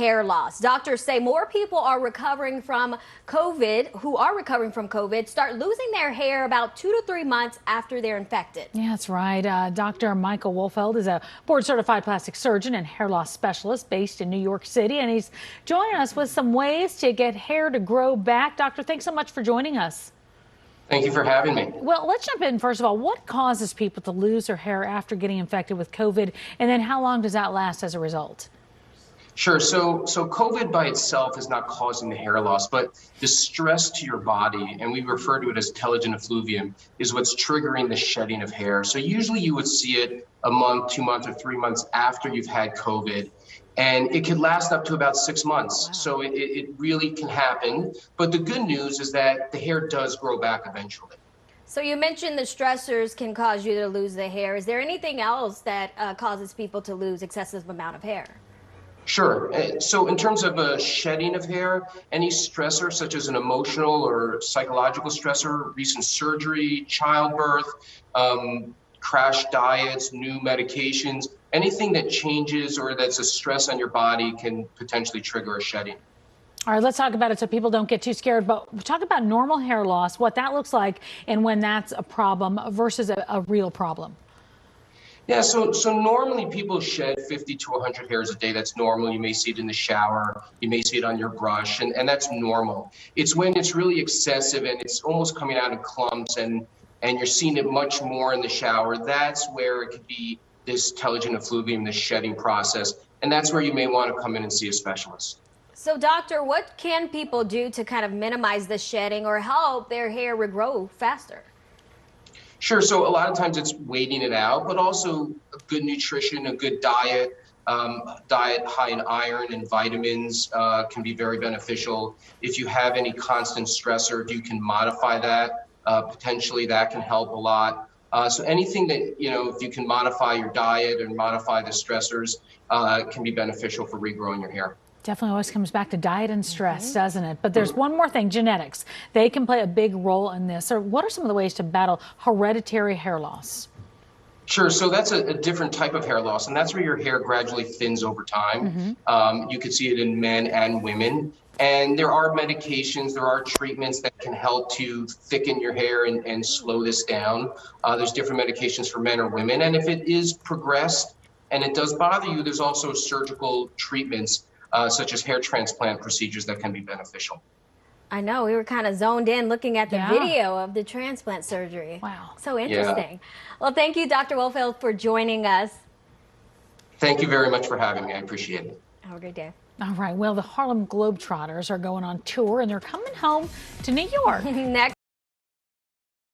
hair loss. Doctors say more people are recovering from COVID, start losing their hair about 2 to 3 months after they're infected. Yeah, that's right. Dr. Michael Wolfeld is a board-certified plastic surgeon and hair loss specialist based in New York City, and he's joining us with some ways to get hair to grow back. Doctor, thanks so much for joining us. Thank you for having me. Well, let's jump in first of all. What causes people to lose their hair after getting infected with COVID, and then how long does that last as a result? Sure. So COVID by itself is not causing the hair loss, but the stress to your body, and we refer to it as telogen effluvium, is what's triggering the shedding of hair. So usually you would see it a month, 2 months, or 3 months after you've had COVID. And it could last up to about 6 months. Wow. So it really can happen. But the good news is that the hair does grow back eventually. So you mentioned the stressors can cause you to lose the hair. Is there anything else that causes people to lose excessive amount of hair? Sure. So in terms of a shedding of hair, any stressor such as an emotional or psychological stressor, recent surgery, childbirth, crash diets, new medications, anything that changes or that's a stress on your body can potentially trigger a shedding. All right, let's talk about it so people don't get too scared. But talk about normal hair loss, what that looks like, and when that's a problem versus a real problem. Yeah, so normally people shed 50 to 100 hairs a day. That's normal. You may see it in the shower. You may see it on your brush, and that's normal. It's when it's really excessive and it's almost coming out in clumps and you're seeing it much more in the shower. That's where it could be this telogen effluvium, this shedding process, and that's where you may want to come in and see a specialist. So, doctor, what can people do to kind of minimize the shedding or help their hair regrow faster? Sure. So a lot of times it's waiting it out, but also good nutrition, a good diet, diet high in iron and vitamins can be very beneficial. If you have any constant stressor, if you can modify that, potentially that can help a lot. So anything that, if you can modify your diet and modify the stressors can be beneficial for regrowing your hair. Definitely always comes back to diet and stress, doesn't it? But there's one more thing, genetics. They can play a big role in this. Or what are some of the ways to battle hereditary hair loss? Sure. So that's a different type of hair loss, and that's where your hair gradually thins over time. You could see it in men and women. And there are medications, there are treatments that can help to thicken your hair and slow this down. There's different medications for men or women. And if it is progressed and it does bother you, there's also surgical treatments such as hair transplant procedures that can be beneficial. I know, we were kind of zoned in looking at the video of the transplant surgery. Wow. So interesting. Yeah. Well, thank you, Dr. Wolfeld, for joining us. Thank you very much for having me. I appreciate it. Have a great day. All right. Well, the Harlem Globetrotters are going on tour, and they're coming home to New York. Next.